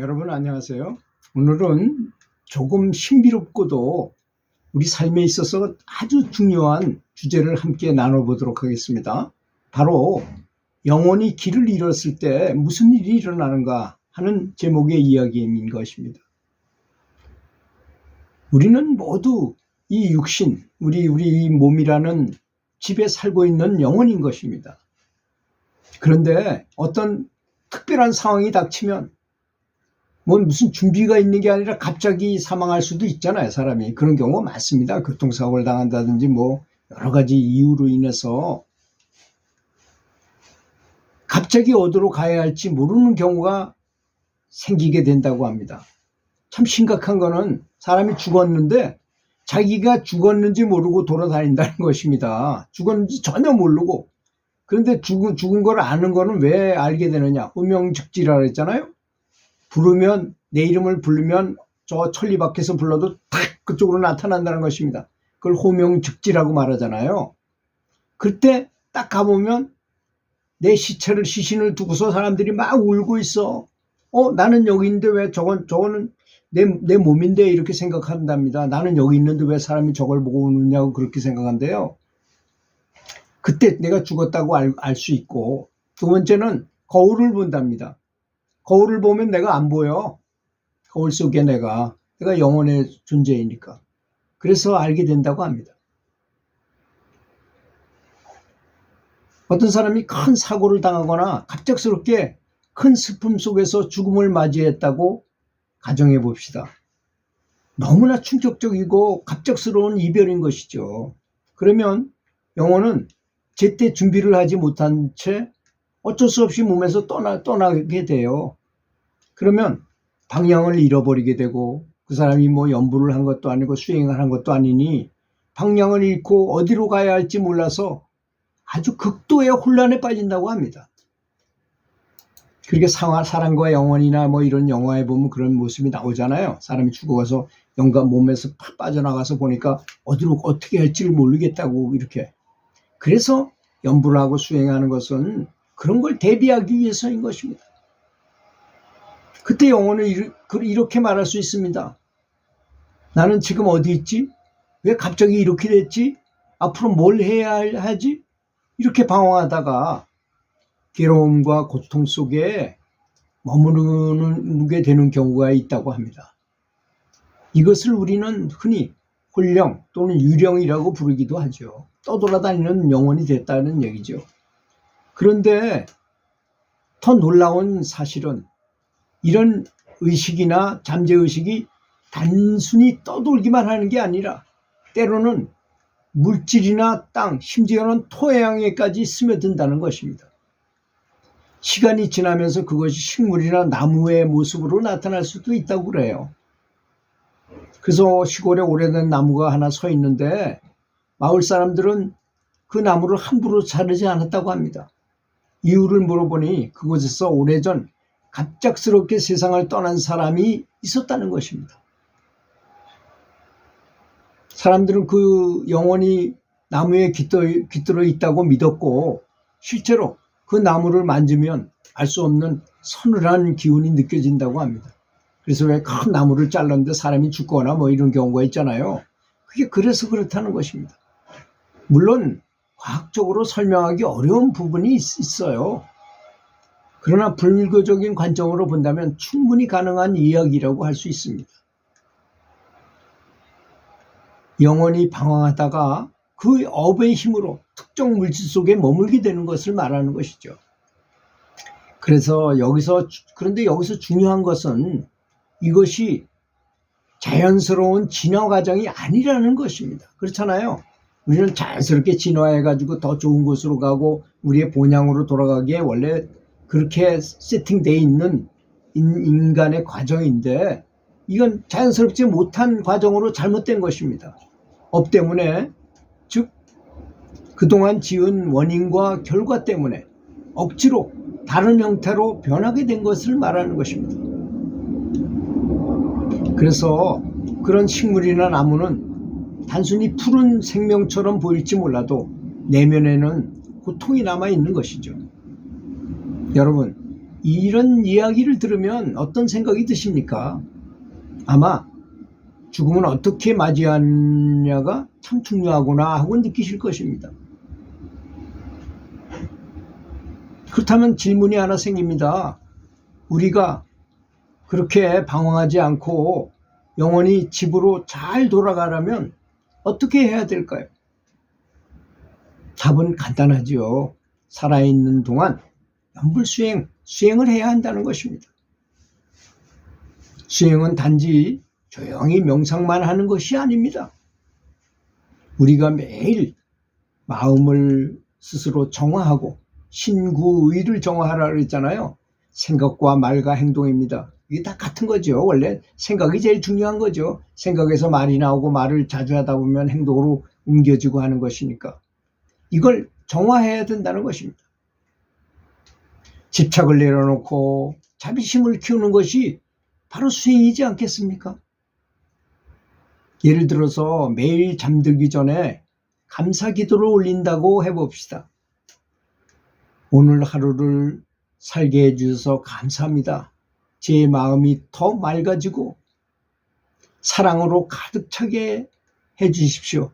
여러분 안녕하세요. 오늘은 조금 신비롭고도 우리 삶에 있어서 아주 중요한 주제를 함께 나눠보도록 하겠습니다. 바로 영혼이 길을 잃었을 때 무슨 일이 일어나는가 하는 제목의 이야기인 것입니다. 우리는 모두 이 육신, 우리 이 몸이라는 집에 살고 있는 영혼인 것입니다. 그런데 어떤 특별한 상황이 닥치면 무슨 준비가 있는 게 아니라 갑자기 사망할 수도 있잖아요, 사람이. 그런 경우가 많습니다. 교통사고를 당한다든지 여러 가지 이유로 인해서 갑자기 어디로 가야 할지 모르는 경우가 생기게 된다고 합니다. 참 심각한 거는 사람이 죽었는데 자기가 죽었는지 모르고 돌아다닌다는 것입니다. 죽었는지 전혀 모르고. 그런데 죽은 걸 아는 거는 왜 알게 되느냐? 호명즉지라 그랬잖아요. 내 이름을 부르면 저 천리 밖에서 불러도 탁 그쪽으로 나타난다는 것입니다. 그걸 호명즉지라고 말하잖아요. 그때 딱 가보면 내 시신을 두고서 사람들이 막 울고 있어. 나는 여기 있는데 왜 저거는 내 몸인데 이렇게 생각한답니다. 나는 여기 있는데 왜 사람이 저걸 보고 우느냐고 그렇게 생각한대요. 그때 내가 죽었다고 알 수 있고, 두 번째는 거울을 본답니다. 거울을 보면 내가 안 보여. 거울 속에 내가 영혼의 존재이니까. 그래서 알게 된다고 합니다. 어떤 사람이 큰 사고를 당하거나 갑작스럽게 큰 슬픔 속에서 죽음을 맞이했다고 가정해 봅시다. 너무나 충격적이고 갑작스러운 이별인 것이죠. 그러면 영혼은 제때 준비를 하지 못한 채 어쩔 수 없이 몸에서 떠나게 돼요. 그러면 방향을 잃어버리게 되고, 그 사람이 연부를 한 것도 아니고 수행을 한 것도 아니니 방향을 잃고 어디로 가야 할지 몰라서 아주 극도의 혼란에 빠진다고 합니다. 그렇게 사랑과 영혼이나 이런 영화에 보면 그런 모습이 나오잖아요. 사람이 죽어가서 몸에서 팍 빠져나가서 보니까 어떻게 할지를 모르겠다고 이렇게. 그래서 연부를 하고 수행하는 것은 그런 걸 대비하기 위해서인 것입니다. 그때 영혼은 이렇게 말할 수 있습니다. 나는 지금 어디 있지? 왜 갑자기 이렇게 됐지? 앞으로 뭘 해야 하지? 이렇게 방황하다가 괴로움과 고통 속에 머무르게 되는 경우가 있다고 합니다. 이것을 우리는 흔히 홀령 또는 유령이라고 부르기도 하죠. 떠돌아다니는 영혼이 됐다는 얘기죠. 그런데 더 놀라운 사실은 이런 의식이나 잠재의식이 단순히 떠돌기만 하는 게 아니라 때로는 물질이나 땅, 심지어는 토양에까지 스며든다는 것입니다. 시간이 지나면서 그것이 식물이나 나무의 모습으로 나타날 수도 있다고 그래요. 그래서 시골에 오래된 나무가 하나 서 있는데 마을 사람들은 그 나무를 함부로 자르지 않았다고 합니다. 이유를 물어보니 그곳에서 오래전 갑작스럽게 세상을 떠난 사람이 있었다는 것입니다. 사람들은 그 영혼이 나무에 깃들어 있다고 믿었고, 실제로 그 나무를 만지면 알 수 없는 서늘한 기운이 느껴진다고 합니다. 그래서 왜 큰 나무를 잘랐는데 사람이 죽거나 이런 경우가 있잖아요. 그게 그래서 그렇다는 것입니다. 물론 과학적으로 설명하기 어려운 부분이 있어요. 그러나 불교적인 관점으로 본다면 충분히 가능한 이야기라고 할 수 있습니다. 영혼이 방황하다가 그 업의 힘으로 특정 물질 속에 머물게 되는 것을 말하는 것이죠. 그런데 여기서 중요한 것은 이것이 자연스러운 진화 과정이 아니라는 것입니다. 그렇잖아요. 우리는 자연스럽게 진화해가지고 더 좋은 곳으로 가고 우리의 본향으로 돌아가기에 원래 그렇게 세팅되어 있는 인간의 과정인데, 이건 자연스럽지 못한 과정으로 잘못된 것입니다. 업 때문에, 즉 그동안 지은 원인과 결과 때문에 억지로 다른 형태로 변하게 된 것을 말하는 것입니다. 그래서 그런 식물이나 나무는 단순히 푸른 생명처럼 보일지 몰라도 내면에는 고통이 남아 있는 것이죠. 여러분, 이런 이야기를 들으면 어떤 생각이 드십니까? 아마 죽음은 어떻게 맞이하느냐가 참 중요하구나 하고 느끼실 것입니다. 그렇다면 질문이 하나 생깁니다. 우리가 그렇게 방황하지 않고 영원히 집으로 잘 돌아가려면 어떻게 해야 될까요? 답은 간단하지요. 살아있는 동안 수행을 해야 한다는 것입니다. 수행은 단지 조용히 명상만 하는 것이 아닙니다. 우리가 매일 마음을 스스로 정화하고 신구의를 정화하라 그랬잖아요. 생각과 말과 행동입니다. 이게 다 같은 거죠. 원래 생각이 제일 중요한 거죠. 생각에서 말이 나오고 말을 자주 하다 보면 행동으로 옮겨지고 하는 것이니까. 이걸 정화해야 된다는 것입니다. 집착을 내려놓고 자비심을 키우는 것이 바로 수행이지 않겠습니까? 예를 들어서 매일 잠들기 전에 감사 기도를 올린다고 해봅시다. 오늘 하루를 살게 해주셔서 감사합니다. 제 마음이 더 맑아지고 사랑으로 가득 차게 해주십시오.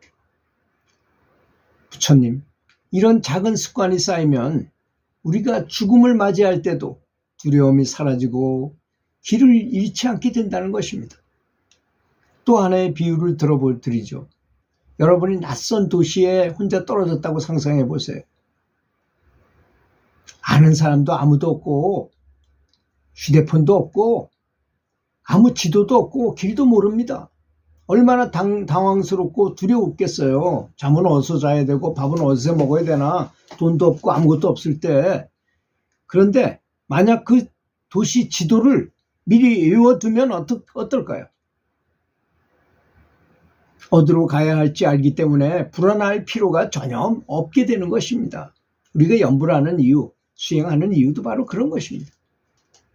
부처님, 이런 작은 습관이 쌓이면 우리가 죽음을 맞이할 때도 두려움이 사라지고 길을 잃지 않게 된다는 것입니다. 또 하나의 비유를 드리죠. 여러분이 낯선 도시에 혼자 떨어졌다고 상상해 보세요. 아는 사람도 아무도 없고 휴대폰도 없고 아무 지도도 없고 길도 모릅니다. 얼마나 당황스럽고 두려웠겠어요. 잠은 어디서 자야 되고 밥은 어디서 먹어야 되나, 돈도 없고 아무것도 없을 때. 그런데 만약 그 도시 지도를 미리 외워두면 어떨까요? 어디로 가야 할지 알기 때문에 불안할 필요가 전혀 없게 되는 것입니다. 우리가 연불하는 이유, 수행하는 이유도 바로 그런 것입니다.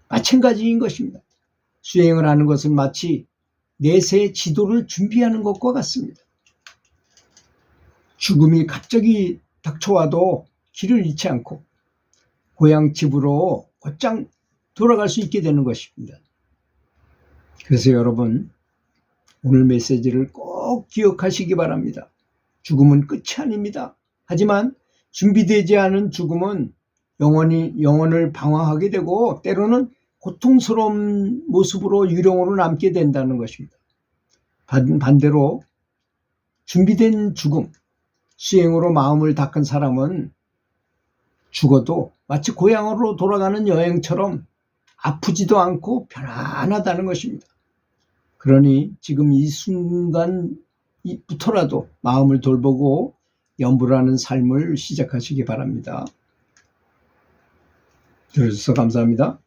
마찬가지인 것입니다. 수행을 하는 것은 마치 내세의 지도를 준비하는 것과 같습니다. 죽음이 갑자기 닥쳐와도 길을 잃지 않고 고향 집으로 곧장 돌아갈 수 있게 되는 것입니다. 그래서 여러분, 오늘 메시지를 꼭 기억하시기 바랍니다. 죽음은 끝이 아닙니다. 하지만 준비되지 않은 죽음은 영혼을 방황하게 되고 때로는 고통스러운 모습으로 유령으로 남게 된다는 것입니다. 반대로 준비된 죽음, 수행으로 마음을 닦은 사람은 죽어도 마치 고향으로 돌아가는 여행처럼 아프지도 않고 편안하다는 것입니다. 그러니 지금 이 순간부터라도 마음을 돌보고 연불하는 삶을 시작하시기 바랍니다. 들어주셔서 감사합니다.